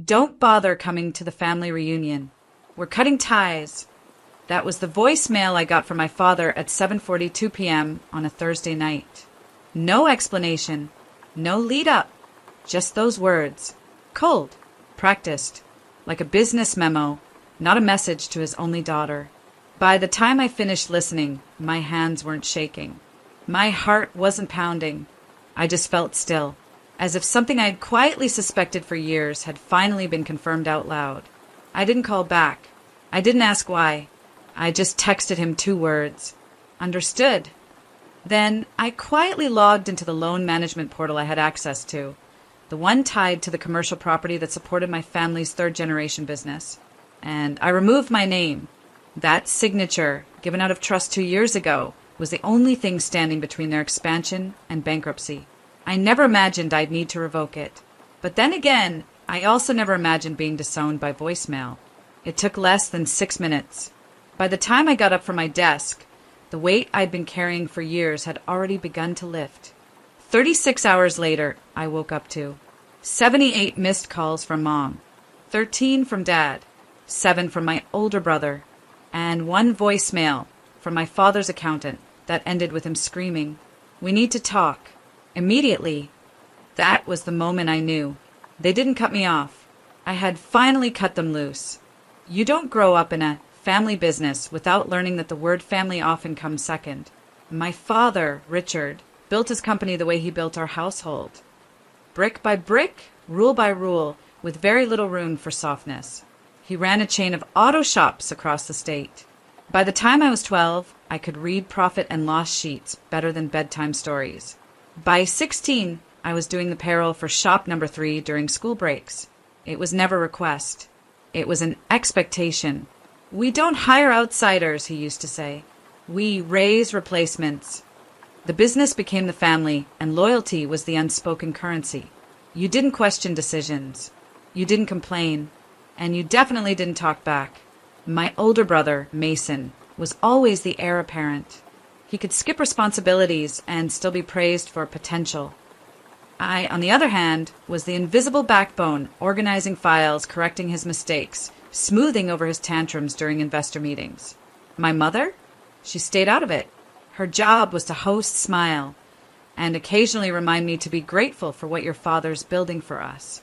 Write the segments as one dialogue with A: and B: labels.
A: Don't bother coming to the family reunion. We're cutting ties. That was the voicemail I got from my father at 7:42 p.m. on a Thursday night. No explanation, no lead up, just those words. Cold, practiced, like a business memo, not a message to his only daughter. By the time I finished listening, my hands weren't shaking. My heart wasn't pounding. I just felt still, as if something I had quietly suspected for years had finally been confirmed out loud. I didn't call back. I didn't ask why. I just texted him 2 words. Understood. Then I quietly logged into the loan management portal I had access to, the one tied to the commercial property that supported my family's 3rd-generation business. And I removed my name. That signature, given out of trust 2 years ago, was the only thing standing between their expansion and bankruptcy. I never imagined I'd need to revoke it. But then again, I also never imagined being disowned by voicemail. It took less than 6 minutes. By the time I got up from my desk, the weight I'd been carrying for years had already begun to lift. 36 hours later, I woke up to 78 missed calls from Mom, 13 from Dad, 7 from my older brother, and 1 voicemail from my father's accountant that ended with him screaming, "We need to talk." Immediately, that was the moment I knew. They didn't cut me off. I had finally cut them loose. You don't grow up in a family business without learning that the word family often comes second. My father, Richard, built his company the way he built our household. Brick by brick, rule by rule, with very little room for softness. He ran a chain of auto shops across the state. By the time I was 12, I could read profit and loss sheets better than bedtime stories. By 16, I was doing the payroll for shop number 3 during school breaks. It was never a request. It was an expectation. "We don't hire outsiders," he used to say. "We raise replacements." The business became the family, and loyalty was the unspoken currency. You didn't question decisions. You didn't complain. And you definitely didn't talk back. My older brother, Mason, was always the heir apparent. He could skip responsibilities and still be praised for potential. I, on the other hand, was the invisible backbone, organizing files, correcting his mistakes, smoothing over his tantrums during investor meetings. My mother? She stayed out of it. Her job was to host Smile and occasionally remind me to be grateful for what your father's building for us.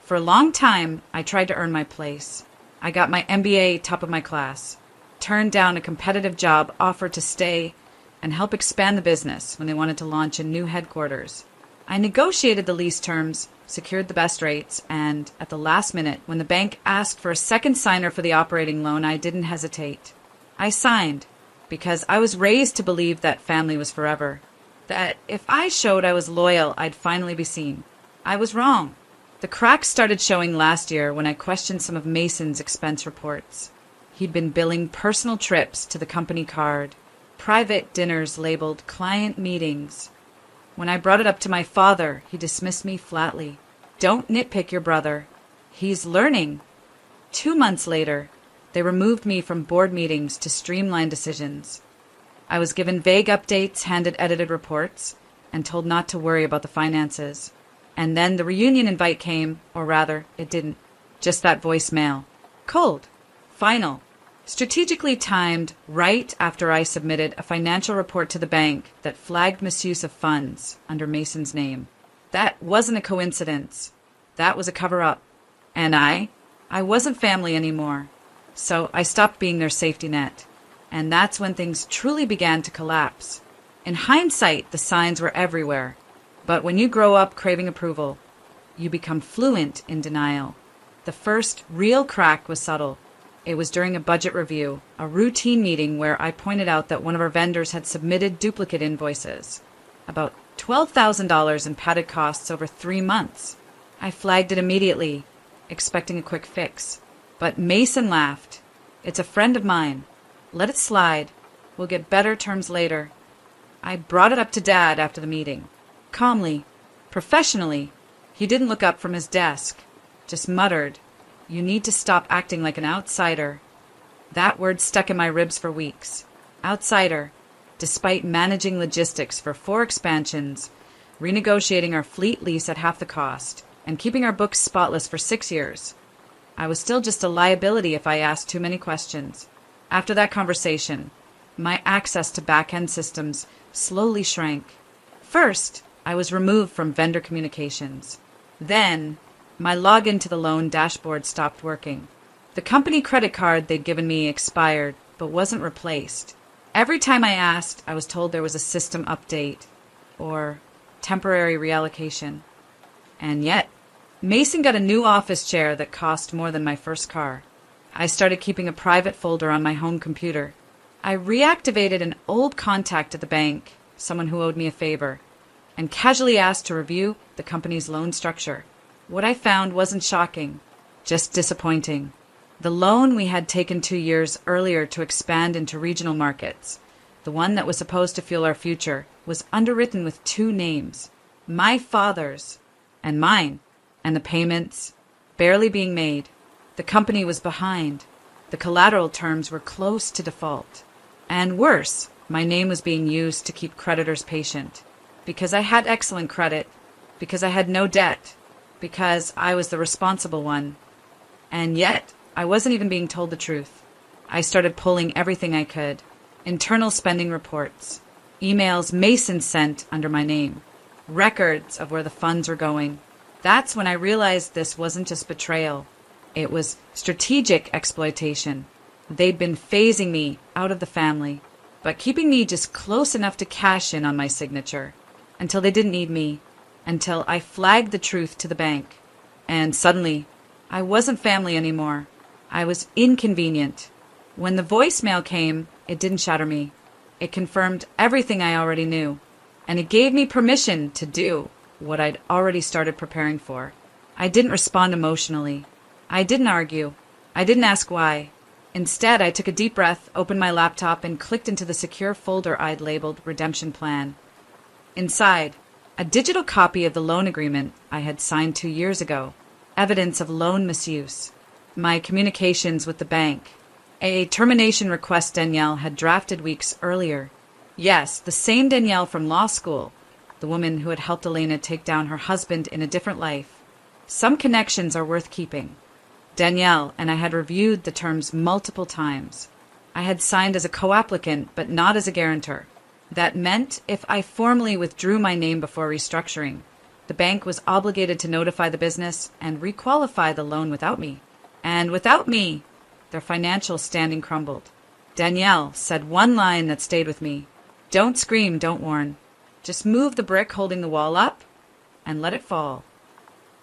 A: For a long time, I tried to earn my place. I got my MBA top of my class, turned down a competitive job offered to stay and help expand the business when they wanted to launch a new headquarters. I negotiated the lease terms, secured the best rates, and at the last minute, when the bank asked for a second signer for the operating loan, I didn't hesitate. I signed, because I was raised to believe that family was forever, that if I showed I was loyal, I'd finally be seen. I was wrong. The cracks started showing last year when I questioned some of Mason's expense reports. He'd been billing personal trips to the company card, private dinners labeled client meetings. When I brought it up to my father, he dismissed me flatly. "Don't nitpick your brother. He's learning." 2 months later, they removed me from board meetings to streamline decisions. I was given vague updates, handed edited reports, and told not to worry about the finances. And then the reunion invite came, or rather, it didn't. Just that voicemail. Cold. Final. Strategically timed right after I submitted a financial report to the bank that flagged misuse of funds under Mason's name. That wasn't a coincidence. That was a cover-up. And I wasn't family anymore. So I stopped being their safety net. And that's when things truly began to collapse. In hindsight, the signs were everywhere. But when you grow up craving approval, you become fluent in denial. The first real crack was subtle. It was during a budget review, a routine meeting where I pointed out that one of our vendors had submitted duplicate invoices, about $12,000 in padded costs over 3 months. I flagged it immediately, expecting a quick fix. But Mason laughed. "It's a friend of mine. Let it slide. We'll get better terms later." I brought it up to Dad after the meeting. Calmly, professionally. He didn't look up from his desk, just muttered, "You need to stop acting like an outsider." That word stuck in my ribs for weeks. Outsider, despite managing logistics for 4 expansions, renegotiating our fleet lease at half the cost, and keeping our books spotless for 6 years. I was still just a liability if I asked too many questions. After that conversation, my access to back-end systems slowly shrank. First, I was removed from vendor communications. Then, my login to the loan dashboard stopped working. The company credit card they'd given me expired, but wasn't replaced. Every time I asked, I was told there was a system update or temporary reallocation. And yet, Mason got a new office chair that cost more than my first car. I started keeping a private folder on my home computer. I reactivated an old contact at the bank, someone who owed me a favor, and casually asked to review the company's loan structure. What I found wasn't shocking, just disappointing. The loan we had taken 2 years earlier to expand into regional markets, the one that was supposed to fuel our future, was underwritten with 2 names, my father's and mine, and the payments barely being made. The company was behind. The collateral terms were close to default. And worse, my name was being used to keep creditors patient. Because I had excellent credit, because I had no debt, because I was the responsible one. And yet, I wasn't even being told the truth. I started pulling everything I could. Internal spending reports, emails Mason sent under my name, records of where the funds were going. That's when I realized this wasn't just betrayal. It was strategic exploitation. They'd been phasing me out of the family, but keeping me just close enough to cash in on my signature, until they didn't need me, until I flagged the truth to the bank. And suddenly, I wasn't family anymore. I was inconvenient. When the voicemail came, it didn't shatter me. It confirmed everything I already knew, and it gave me permission to do what I'd already started preparing for. I didn't respond emotionally. I didn't argue. I didn't ask why. Instead, I took a deep breath, opened my laptop, and clicked into the secure folder I'd labeled Redemption Plan. Inside, a digital copy of the loan agreement I had signed 2 years ago, evidence of loan misuse, my communications with the bank, a termination request Danielle had drafted weeks earlier. Yes, the same Danielle from law school, the woman who had helped Elena take down her husband in a different life. Some connections are worth keeping. Danielle and I had reviewed the terms multiple times. I had signed as a co-applicant, but not as a guarantor. That meant if I formally withdrew my name before restructuring, the bank was obligated to notify the business and requalify the loan without me. And without me, their financial standing crumbled. Danielle said one line that stayed with me. Don't scream, don't warn. Just move the brick holding the wall up and let it fall.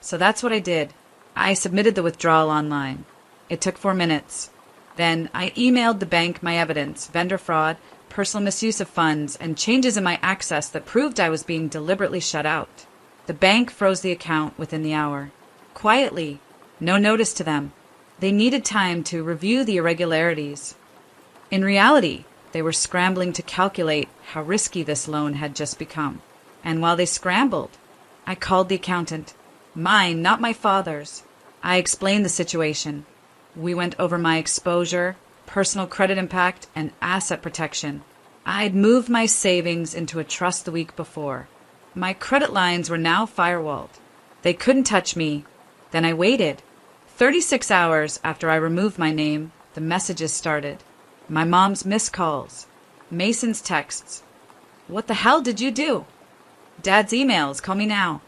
A: So that's what I did. I submitted the withdrawal online. It took 4 minutes. Then I emailed the bank my evidence, vendor fraud, personal misuse of funds, and changes in my access that proved I was being deliberately shut out. The bank froze the account within the hour. Quietly, no notice to them. They needed time to review the irregularities. In reality, they were scrambling to calculate how risky this loan had just become. And while they scrambled, I called the accountant. Mine, not my father's. I explained the situation. We went over my exposure, personal credit impact, and asset protection. I'd moved my savings into a trust the week before. My credit lines were now firewalled. They couldn't touch me. Then I waited. 36 hours after I removed my name, the messages started. My mom's missed calls. Mason's texts. What the hell did you do? Dad's emails, call me now.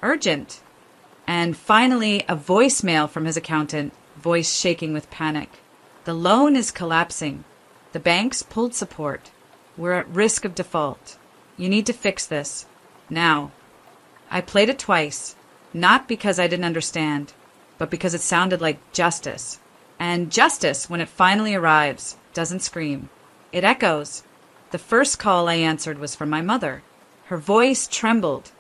A: Urgent. And finally, a voicemail from his accountant, voice shaking with panic. The loan is collapsing. The bank's pulled support. We're at risk of default. You need to fix this. Now. I played it twice, not because I didn't understand, but because it sounded like justice. And justice, when it finally arrives, doesn't scream. It echoes. The first call I answered was from my mother. Her voice trembled,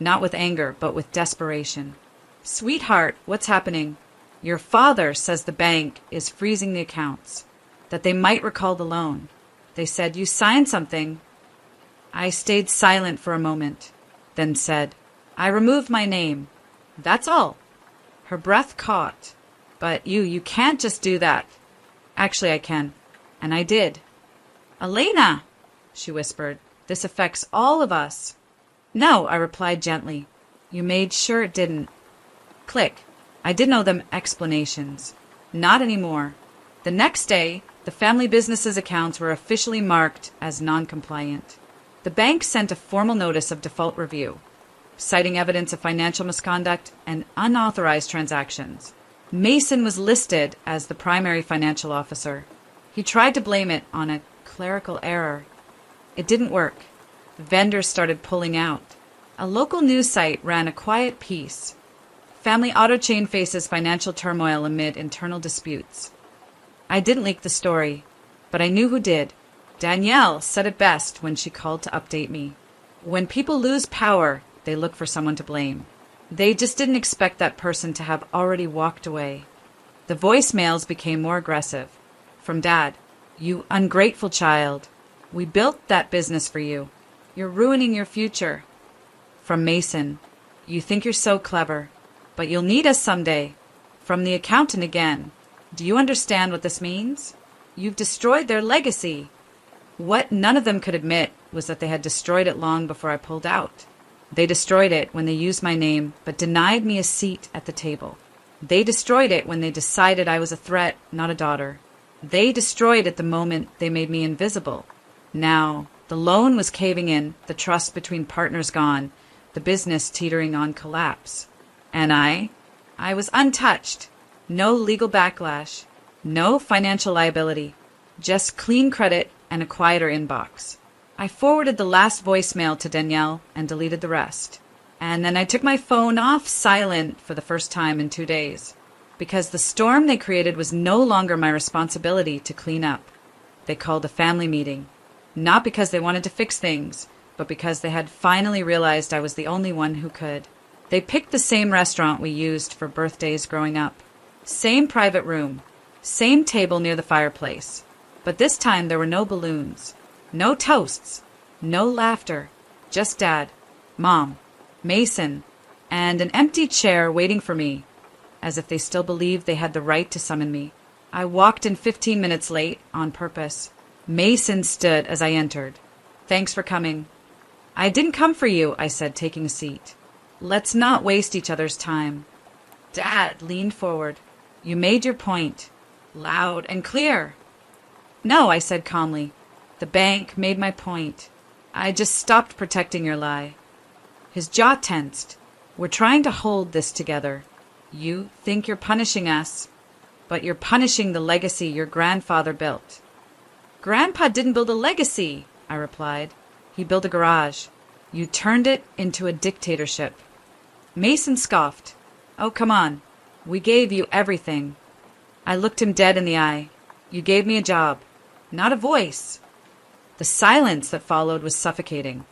A: not with anger, but with desperation. Sweetheart, what's happening? Your father says the bank is freezing the accounts, that they might recall the loan. They said, you signed something. I stayed silent for a moment, then said, I removed my name. That's all. Her breath caught. But you can't just do that. Actually, I can. And I did. Elena, she whispered, this affects all of us. No, I replied gently. You made sure it didn't. Click. I didn't owe them explanations. Not anymore. The next day, the family business's accounts were officially marked as non-compliant. The bank sent a formal notice of default review, citing evidence of financial misconduct and unauthorized transactions. Mason was listed as the primary financial officer. He tried to blame it on a clerical error. It didn't work. Vendors started pulling out. A local news site ran a quiet piece. Family auto chain faces financial turmoil amid internal disputes. I didn't leak the story, but I knew who did. Danielle said it best when she called to update me. When people lose power, they look for someone to blame. They just didn't expect that person to have already walked away. The voicemails became more aggressive. From Dad, "You ungrateful child. We built that business for you. You're ruining your future." From Mason, "You think you're so clever, but you'll need us someday." From the accountant again, "Do you understand what this means? You've destroyed their legacy." What none of them could admit was that they had destroyed it long before I pulled out. They destroyed it when they used my name but denied me a seat at the table. They destroyed it when they decided I was a threat, not a daughter. They destroyed it the moment they made me invisible. Now, the loan was caving in, the trust between partners gone, the business teetering on collapse. And I was untouched. No legal backlash, no financial liability, just clean credit and a quieter inbox. I forwarded the last voicemail to Danielle and deleted the rest. And then I took my phone off silent for the first time in 2 days, because the storm they created was no longer my responsibility to clean up. They called a family meeting, not because they wanted to fix things, but because they had finally realized I was the only one who could. They picked the same restaurant we used for birthdays growing up. Same private room, same table near the fireplace. But this time there were no balloons. No toasts, no laughter, just Dad, Mom, Mason, and an empty chair waiting for me, as if they still believed they had the right to summon me. I walked in 15 minutes late, on purpose. Mason stood as I entered. "Thanks for coming." "I didn't come for you," I said, taking a seat. "Let's not waste each other's time." Dad leaned forward. "You made your point, loud and clear." "No," I said calmly. "The bank made my point. I just stopped protecting your lie." His jaw tensed. "We're trying to hold this together. You think you're punishing us, but you're punishing the legacy your grandfather built." "Grandpa didn't build a legacy," I replied. "He built a garage. You turned it into a dictatorship." Mason scoffed. "Oh, come on. We gave you everything." I looked him dead in the eye. "You gave me a job, not a voice." The silence that followed was suffocating.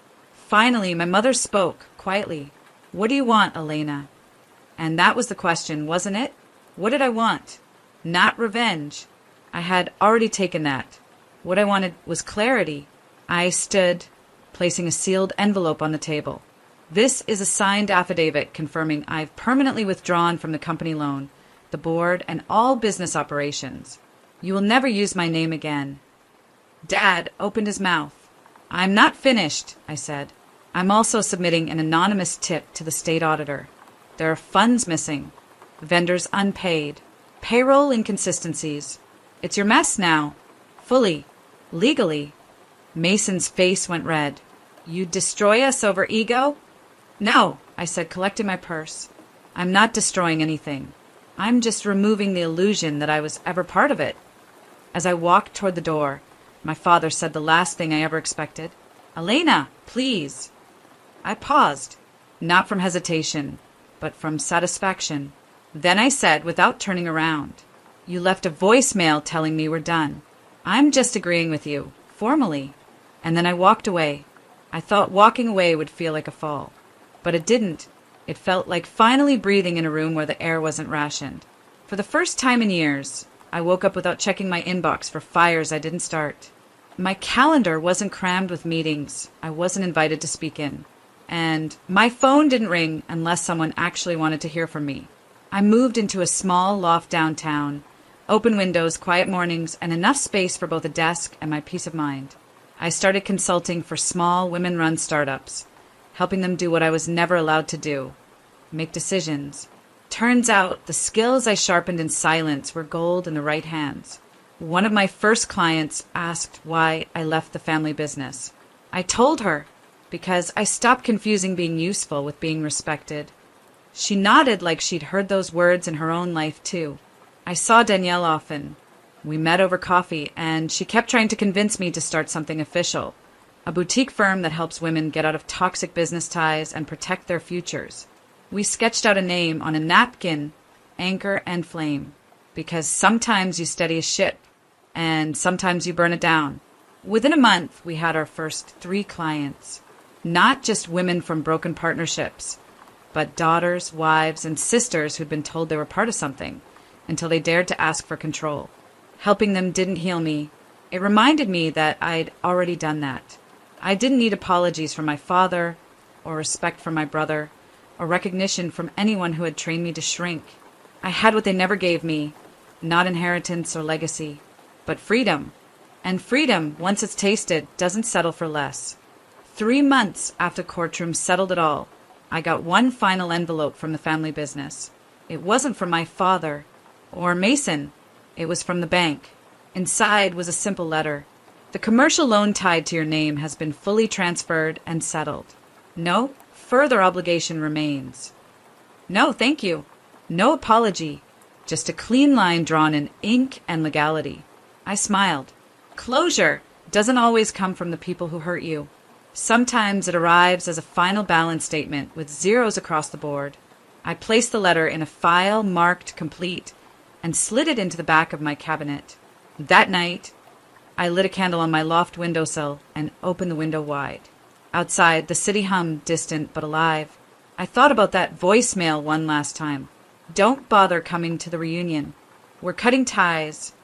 A: Finally, my mother spoke, quietly. "What do you want, Elena?" And that was the question, wasn't it? What did I want? Not revenge. I had already taken that. What I wanted was clarity. I stood, placing a sealed envelope on the table. "This is a signed affidavit confirming I've permanently withdrawn from the company loan, the board, and all business operations. You will never use my name again." Dad opened his mouth. "I'm not finished," I said. "I'm also submitting an anonymous tip to the state auditor. There are funds missing, vendors unpaid, payroll inconsistencies. It's your mess now, fully, legally." Mason's face went red. "You destroy us over ego?" "No," I said, collecting my purse. "I'm not destroying anything. I'm just removing the illusion that I was ever part of it." As I walked toward the door, my father said the last thing I ever expected. "Elena, please." I paused, not from hesitation, but from satisfaction. Then I said, without turning around, "You left a voicemail telling me we're done. I'm just agreeing with you, formally." And then I walked away. I thought walking away would feel like a fall. But it didn't. It felt like finally breathing in a room where the air wasn't rationed. For the first time in years, I woke up without checking my inbox for fires I didn't start. My calendar wasn't crammed with meetings I wasn't invited to speak in. And my phone didn't ring unless someone actually wanted to hear from me. I moved into a small loft downtown, open windows, quiet mornings, and enough space for both a desk and my peace of mind. I started consulting for small women-run startups, helping them do what I was never allowed to do, make decisions. Turns out the skills I sharpened in silence were gold in the right hands. One of my first clients asked why I left the family business. I told her, because I stopped confusing being useful with being respected. She nodded like she'd heard those words in her own life too. I saw Danielle often. We met over coffee, and she kept trying to convince me to start something official, a boutique firm that helps women get out of toxic business ties and protect their futures. We sketched out a name on a napkin, Anchor and Flame, because sometimes you steady a ship, and sometimes you burn it down. Within a month, we had our first 3 clients. Not just women from broken partnerships, but daughters, wives, and sisters who'd been told they were part of something until they dared to ask for control. Helping them didn't heal me. It reminded me that I'd already done that. I didn't need apologies from my father, or respect from my brother, or recognition from anyone who had trained me to shrink. I had what they never gave me, not inheritance or legacy, but freedom. And freedom, once it's tasted, doesn't settle for less. 3 months after Courtroom settled it all, I got one final envelope from the family business. It wasn't from my father or Mason. It was from the bank. Inside was a simple letter. The commercial loan tied to your name has been fully transferred and settled. No further obligation remains. No, thank you. No apology. Just a clean line drawn in ink and legality. I smiled. Closure doesn't always come from the people who hurt you. Sometimes it arrives as a final balance statement with zeros across the board. I placed the letter in a file marked complete and slid it into the back of my cabinet. That night, I lit a candle on my loft windowsill and opened the window wide. Outside, the city hummed, distant but alive. I thought about that voicemail one last time. Don't bother coming to the reunion. We're cutting ties.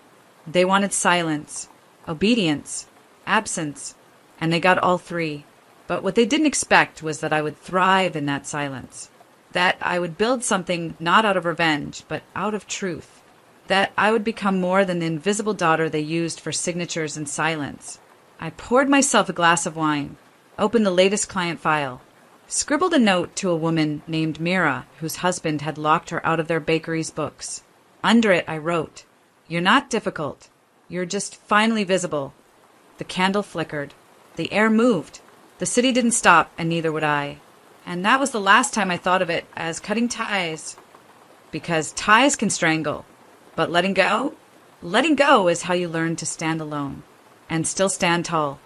A: They wanted silence, obedience, absence, and they got all 3. But what they didn't expect was that I would thrive in that silence. That I would build something not out of revenge, but out of truth. That I would become more than the invisible daughter they used for signatures and silence. I poured myself a glass of wine, opened the latest client file, scribbled a note to a woman named Mira, whose husband had locked her out of their bakery's books. Under it I wrote, "You're not difficult. You're just finally visible." The candle flickered. The air moved. The city didn't stop, and neither would I. And that was the last time I thought of it as cutting ties. Because ties can strangle. But letting go is how you learn to stand alone. And still stand tall.